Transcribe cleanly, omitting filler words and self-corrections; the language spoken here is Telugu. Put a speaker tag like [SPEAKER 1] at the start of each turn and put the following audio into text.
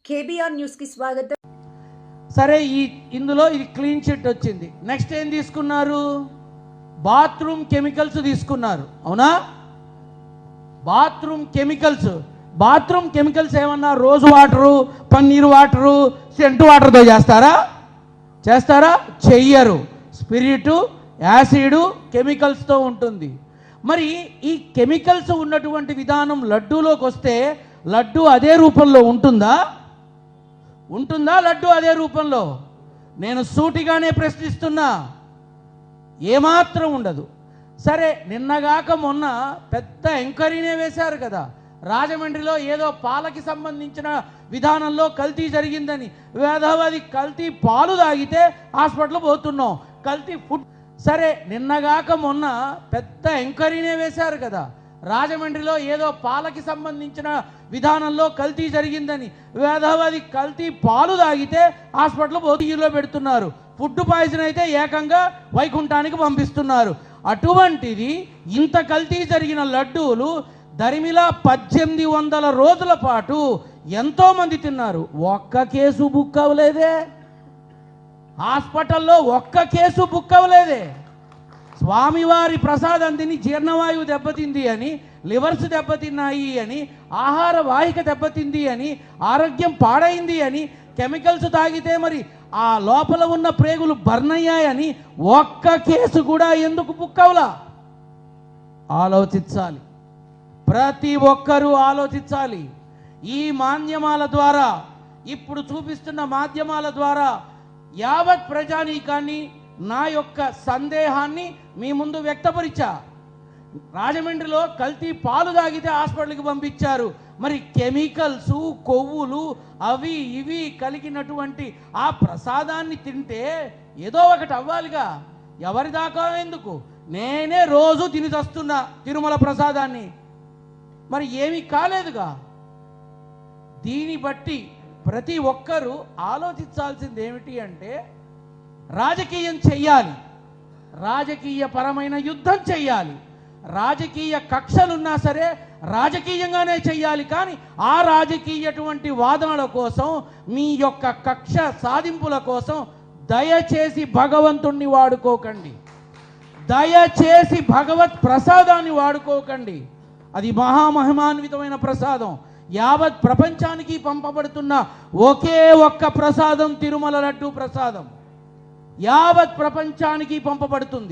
[SPEAKER 1] కేబీఆర్ న్యూస్ కి స్వాగతం.
[SPEAKER 2] సరే, ఇందులో ఇది క్లీన్ చిట్ వచ్చింది. నెక్స్ట్ ఏం తీసుకున్నారు? బాత్రూమ్ కెమికల్స్ తీసుకున్నారు. అవునా? బాత్రూమ్ కెమికల్స్ ఏమన్నా రోజ్ వాటరు, పన్నీర్ వాటరు, సెంటు వాటర్తో చేస్తారా? చెయ్యరు. స్పిరిట్, యాసిడ్, కెమికల్స్తో ఉంటుంది. మరి ఈ కెమికల్స్ ఉన్నటువంటి విధానం లడ్డూలోకి వస్తే లడ్డు అదే రూపంలో ఉంటుందా? లడ్డు అదే రూపంలో? నేను సూటిగానే ప్రశ్నిస్తున్నా. ఏమాత్రం ఉండదు. సరే, నిన్నగాక మొన్న పెద్ద ఎంక్వైరీనే వేశారు కదా, రాజమండ్రిలో ఏదో పాలకి సంబంధించిన విధానంలో కల్తీ జరిగిందని. వేదవది కల్తీ పాలు తాగితే హాస్పిటల్ పోతున్నాం, కల్తీ ఫుడ్. సరే, నిన్నగాక మొన్న పెద్ద ఎంక్వైరీనే వేశారు కదా, రాజమండ్రిలో ఏదో పాలకి సంబంధించిన విధానంలో కల్తీ జరిగిందని. వేదవది కల్తీ పాలు తాగితే హాస్పిటల్ పోటీలో పెడుతున్నారు. ఫుడ్ పాయిజన్ అయితే ఏకంగా వైకుంఠానికి పంపిస్తున్నారు. అటువంటిది ఇంత కల్తీ జరిగిన లడ్డూలు దరిమిలా 1800 రోజుల పాటు ఎంతోమంది తిన్నారు. ఒక్క కేసు బుక్ అవ్వలేదే. హాస్పిటల్లో ఒక్క కేసు బుక్ అవ్వలేదే. స్వామివారి ప్రసాదం తిని జీర్ణవాయువు దెబ్బతింది అని, లివర్స్ దెబ్బతిన్నాయి అని, ఆహార వాహిక దెబ్బతింది అని, ఆరోగ్యం పాడైంది అని, కెమికల్స్ తాగితే మరి ఆ లోపల ఉన్న ప్రేగులు బర్న్ అయ్యాయని ఒక్క కేసు కూడా ఎందుకు బుక్ అవ్వలా? ఆలోచించాలి. ప్రతి ఒక్కరూ ఆలోచించాలి. ఈ మాధ్యమాల ద్వారా, ఇప్పుడు చూపిస్తున్న మాధ్యమాల ద్వారా యావత్ ప్రజానీకాన్ని నా యొక్క సందేహాన్ని మీ ముందు వ్యక్తపరిచా. రాజమండ్రిలో కల్తీ పాలు తాగితే హాస్పిటల్కి పంపించారు. మరి కెమికల్స్, కొవ్వులు అవి ఇవి కలిగినటువంటి ఆ ప్రసాదాన్ని తింటే ఏదో ఒకటి అవ్వాలిగా. ఎవరి దాకా ఎందుకు? నేనే రోజు తిని చస్తున్నా తిరుమల ప్రసాదాన్ని, మరి ఏమీ కాలేదుగా. దీన్ని బట్టి ప్రతి ఒక్కరూ ఆలోచించాల్సింది ఏమిటి అంటే, రాజకీయం చెయ్యాలి, రాజకీయ పరమైన యుద్ధం చెయ్యాలి. రాజకీయ కక్షలున్నా సరే రాజకీయంగానే చెయ్యాలి. కానీ ఆ రాజకీయటువంటి వాదనల కోసం, మీ యొక్క కక్ష సాధింపుల కోసం దయచేసి భగవంతుణ్ణి వాడుకోకండి. దయచేసి భగవత్ ప్రసాదాన్ని వాడుకోకండి. అది మహామహిమాన్వితమైన ప్రసాదం. యావత్ ప్రపంచానికి పంపబడుతున్న ఒకే ఒక్క ప్రసాదం తిరుమల లడ్డు ప్రసాదం. యావత్ ప్రపంచానికి పంపబడుతుంది.